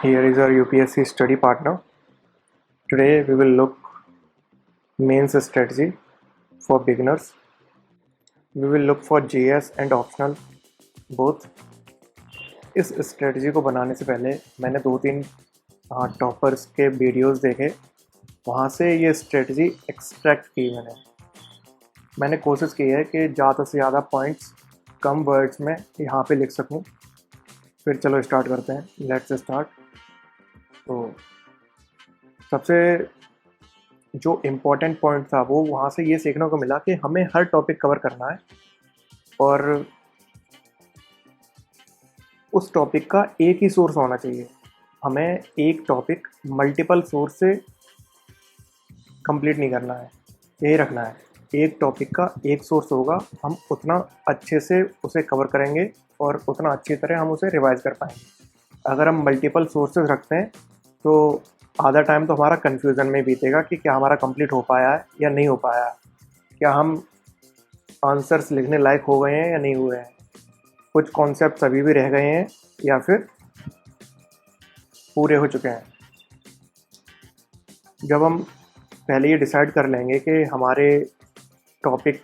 Here is our UPSC study partner. Today we will look mains strategy for beginners. We will look for GS and optional both. इस strategy को बनाने से पहले मैंने 2-3 toppers के videos देखे, वहाँ से ये स्ट्रेटजी एक्सट्रैक्ट की मैंने कोशिश की है कि ज़्यादा से ज़्यादा पॉइंट्स कम वर्ड्स में यहाँ पे लिख सकूँ। फिर चलो स्टार्ट करते हैं। Let's start. तो सबसे जो इम्पोर्टेंट पॉइंट था वो वहाँ से ये सीखने को मिला कि हमें हर टॉपिक कवर करना है और उस टॉपिक का एक ही सोर्स होना चाहिए। हमें एक टॉपिक मल्टीपल सोर्स से कंप्लीट नहीं करना है, यही रखना है। एक टॉपिक का एक सोर्स होगा, हम उतना अच्छे से उसे कवर करेंगे और उतना अच्छी तरह हम उसे रिवाइज कर पाएंगे। अगर हम मल्टीपल सोर्सेज रखते हैं तो आधा टाइम तो हमारा कन्फ्यूज़न में बीतेगा कि क्या हमारा कंप्लीट हो पाया है या नहीं हो पाया है, क्या हम आंसर्स लिखने लायक हो गए हैं या नहीं हुए हैं, कुछ कॉन्सेप्ट अभी भी रह गए हैं या फिर पूरे हो चुके हैं। जब हम पहले ये डिसाइड कर लेंगे कि हमारे टॉपिक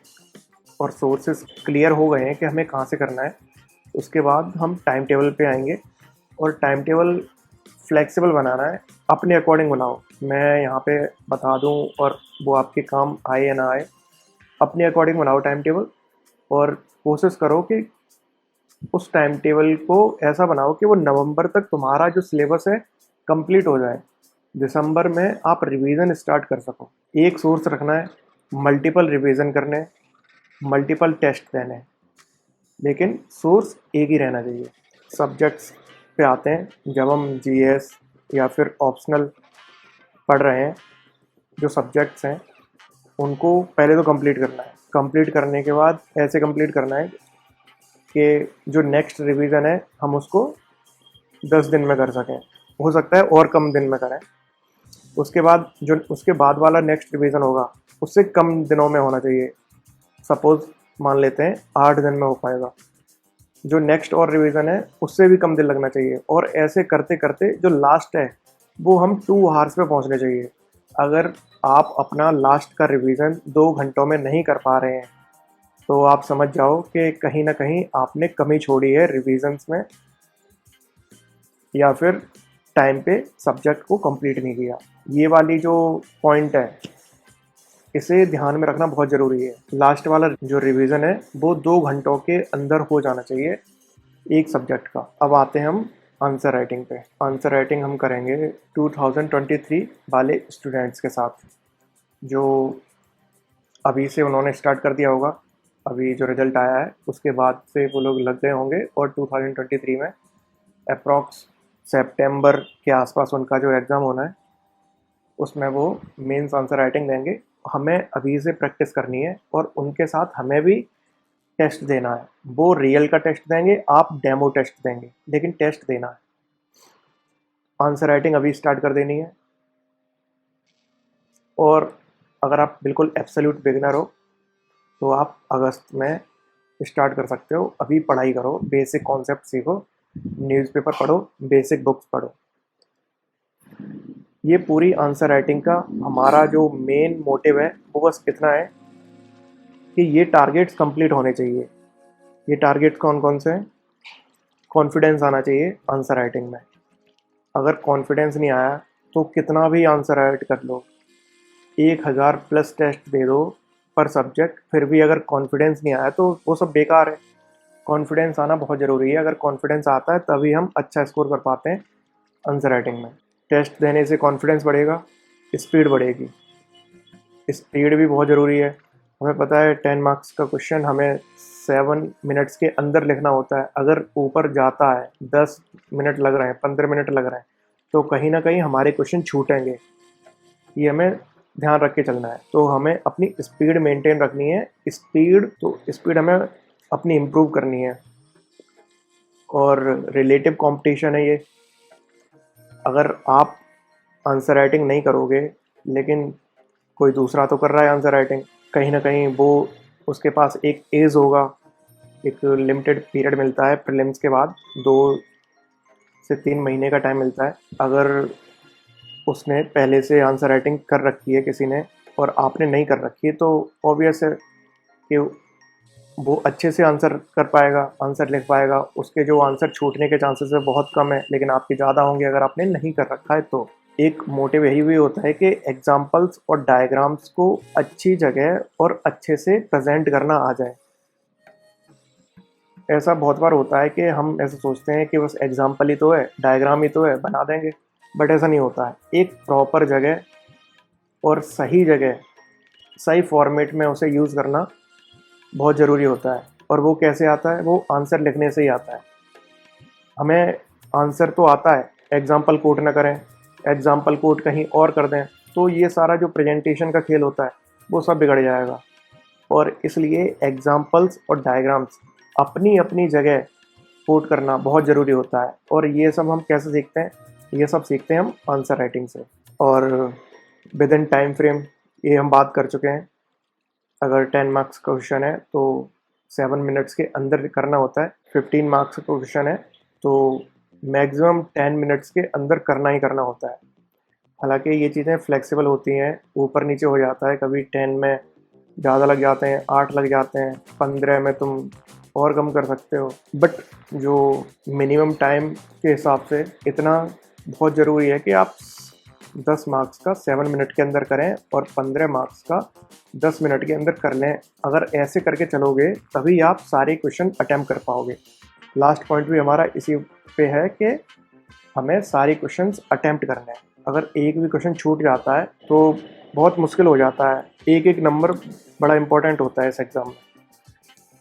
और सोर्सेज क्लियर हो गए हैं कि हमें कहाँ से करना है, उसके बाद हम टाइम टेबल पे आएंगे और टाइम टेबल फ्लेक्सिबल बनाना है, अपने अकॉर्डिंग बनाओ। मैं यहाँ पे बता दूँ और वो आपके काम आए या ना आए, अपने अकॉर्डिंग बनाओ टाइम टेबल और कोशिश करो कि उस टाइम टेबल को ऐसा बनाओ कि वो नवंबर तक तुम्हारा जो सिलेबस है कंप्लीट हो जाए, दिसंबर में आप रिवीजन स्टार्ट कर सको। एक सोर्स रखना है, मल्टीपल रिवीजन करने, मल्टीपल टेस्ट देने, लेकिन सोर्स एक ही रहना चाहिए। सब्जेक्ट्स पे आते हैं। जब हम जीएस या फिर ऑप्शनल पढ़ रहे हैं, जो सब्जेक्ट्स हैं उनको पहले तो कंप्लीट करना है। कंप्लीट करने के बाद ऐसे कंप्लीट करना है कि जो नेक्स्ट रिवीजन है हम उसको 10 दिन में कर सकें, हो सकता है और कम दिन में करें। उसके बाद जो उसके बाद वाला नेक्स्ट रिवीजन होगा उससे कम दिनों में होना चाहिए। सपोज़ मान लेते हैं 8 दिन में हो पाएगा। जो नेक्स्ट और रिवीजन है उससे भी कम दिन लगना चाहिए और ऐसे करते करते जो लास्ट है वो हम 2 आवर्स पे पहुंचने चाहिए। अगर आप अपना लास्ट का रिवीजन 2 घंटों में नहीं कर पा रहे हैं तो आप समझ जाओ कि कहीं ना कहीं आपने कमी छोड़ी है रिवीजन्स में या फिर टाइम पे सब्जेक्ट को कंप्लीट नहीं किया। ये वाली जो पॉइंट है इसे ध्यान में रखना बहुत ज़रूरी है। लास्ट वाला जो रिवीजन है वो 2 घंटों के अंदर हो जाना चाहिए एक सब्जेक्ट का। अब आते हैं हम आंसर राइटिंग पे। आंसर राइटिंग हम करेंगे 2023 वाले स्टूडेंट्स के साथ, जो अभी से उन्होंने स्टार्ट कर दिया होगा। अभी जो रिज़ल्ट आया है उसके बाद से वो लोग लग गए होंगे और 2023 में अप्रॉक्स सितंबर के आसपास उनका जो एग्ज़ाम होना है उसमें वो मेंस आंसर राइटिंग देंगे। हमें अभी से प्रैक्टिस करनी है और उनके साथ हमें भी टेस्ट देना है। वो रियल का टेस्ट देंगे, आप डेमो टेस्ट देंगे, लेकिन टेस्ट देना है। आंसर राइटिंग अभी स्टार्ट कर देनी है। और अगर आप बिल्कुल एब्सोल्यूट बिगिनर हो तो आप अगस्त में स्टार्ट कर सकते हो। अभी पढ़ाई करो, बेसिक कॉन्सेप्ट सीखो, न्यूज़पेपर पढ़ो, बेसिक बुक्स पढ़ो। ये पूरी आंसर राइटिंग का हमारा जो मेन मोटिव है वो बस इतना है कि ये टारगेट्स कंप्लीट होने चाहिए। ये टारगेट्स कौन कौन से हैं? कॉन्फिडेंस आना चाहिए आंसर राइटिंग में। अगर कॉन्फिडेंस नहीं आया तो कितना भी आंसर राइट कर लो, 1000 प्लस टेस्ट दे दो पर सब्जेक्ट, फिर भी अगर कॉन्फिडेंस नहीं आया तो वो सब बेकार है। कॉन्फिडेंस आना बहुत ज़रूरी है। अगर कॉन्फिडेंस आता है तभी हम अच्छा स्कोर कर पाते हैं आंसर राइटिंग में। टेस्ट देने से कॉन्फिडेंस बढ़ेगा, स्पीड बढ़ेगी। स्पीड भी बहुत ज़रूरी है। हमें पता है 10 मार्क्स का क्वेश्चन हमें 7 मिनट्स के अंदर लिखना होता है। अगर ऊपर जाता है 10 मिनट लग रहे हैं, 15 मिनट लग रहे हैं, तो कहीं ना कहीं हमारे क्वेश्चन छूटेंगे। ये हमें ध्यान रख के चलना है। तो हमें अपनी स्पीड मेंटेन रखनी है। स्पीड हमें अपनी इम्प्रूव करनी है। और रिलेटिव कंपटीशन है ये। अगर आप आंसर राइटिंग नहीं करोगे लेकिन कोई दूसरा तो कर रहा है आंसर राइटिंग, कहीं ना कहीं वो उसके पास एक एज होगा, एक लिमिटेड पीरियड मिलता है प्रीलिम्स के बाद, 2 से 3 महीने का टाइम मिलता है। अगर उसने पहले से आंसर राइटिंग कर रखी है किसी ने और आपने नहीं कर रखी है, तो ऑब्वियस है कि वो अच्छे से आंसर कर पाएगा, आंसर लिख पाएगा। उसके जो आंसर छूटने के चांसेस है बहुत कम है, लेकिन आपके ज़्यादा होंगे अगर आपने नहीं कर रखा है तो। एक मोटिव यही भी होता है कि एग्जाम्पल्स और डायग्राम्स को अच्छी जगह और अच्छे से प्रेजेंट करना आ जाए। ऐसा बहुत बार होता है कि हम ऐसा सोचते हैं कि बस एग्जाम्पल ही तो है, डायग्राम ही तो है, बना देंगे, बट ऐसा नहीं होता है। एक प्रॉपर जगह और सही जगह, सही फॉर्मेट में उसे यूज़ करना बहुत ज़रूरी होता है। और वो कैसे आता है? वो आंसर लिखने से ही आता है। हमें आंसर तो आता है, एग्जाम्पल कोट ना करें, एग्जाम्पल कोट कहीं और कर दें, तो ये सारा जो प्रेजेंटेशन का खेल होता है वो सब बिगड़ जाएगा। और इसलिए एग्जाम्पल्स और डायग्राम्स अपनी अपनी जगह कोट करना बहुत ज़रूरी होता है। और ये सब हम कैसे सीखते हैं? ये सब सीखते हैं हम आंसर राइटिंग से। और विद इन टाइम फ्रेम ये हम बात कर चुके हैं। अगर 10 मार्क्स का क्वेश्चन है तो 7 मिनट्स के अंदर करना होता है। 15 मार्क्स का क्वेश्चन है तो मैक्सिमम 10 मिनट्स के अंदर करना ही करना होता है। हालांकि ये चीज़ें फ्लेक्सिबल होती हैं, ऊपर नीचे हो जाता है। कभी 10 में ज़्यादा लग जाते हैं, 8 लग जाते हैं, 15 में तुम और कम कर सकते हो। बट जो मिनिमम टाइम के हिसाब से इतना बहुत ज़रूरी है कि आप 10 मार्क्स का 7 मिनट के अंदर करें और 15 मार्क्स का 10 मिनट के अंदर कर लें। अगर ऐसे करके चलोगे तभी आप सारे क्वेश्चन अटैम्प्ट कर पाओगे। लास्ट पॉइंट भी हमारा इसी पे है कि हमें सारे क्वेश्चंस अटैम्प्ट करने हैं। अगर एक भी क्वेश्चन छूट जाता है तो बहुत मुश्किल हो जाता है। एक एक नंबर बड़ा इंपॉर्टेंट होता है इस एग्ज़ाम में।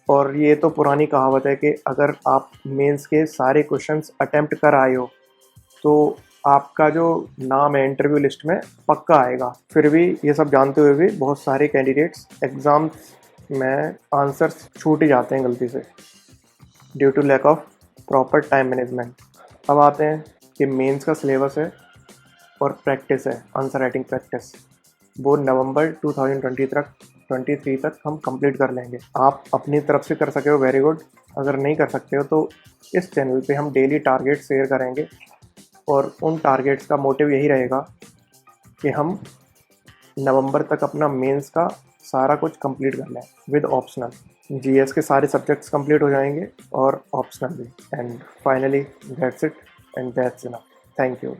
और ये तो पुरानी कहावत है कि अगर आप मेंस के सारे क्वेश्चंस अटैम्प्ट कर आए हो तो आपका जो नाम है इंटरव्यू लिस्ट में पक्का आएगा। फिर भी ये सब जानते हुए भी बहुत सारे कैंडिडेट्स एग्ज़ाम्स में आंसर्स छूट ही जाते हैं गलती से, due to lack of proper time management. अब आते हैं कि मेंस का सिलेबस है और प्रैक्टिस है, आंसर राइटिंग प्रैक्टिस। वो नवंबर 2023 तक हम कंप्लीट कर लेंगे। आप अपनी तरफ से कर सके हो वेरी गुड, अगर नहीं कर सकते हो तो इस चैनल पे हम डेली टारगेट शेयर करेंगे और उन टारगेट्स का मोटिव यही रहेगा कि हम नवंबर तक अपना मेंस का सारा कुछ कंप्लीट कर लें विद ऑप्शनल। जीएस के सारे सब्जेक्ट्स कंप्लीट हो जाएंगे और ऑप्शनल भी। And finally that's it and that's enough. Thank you.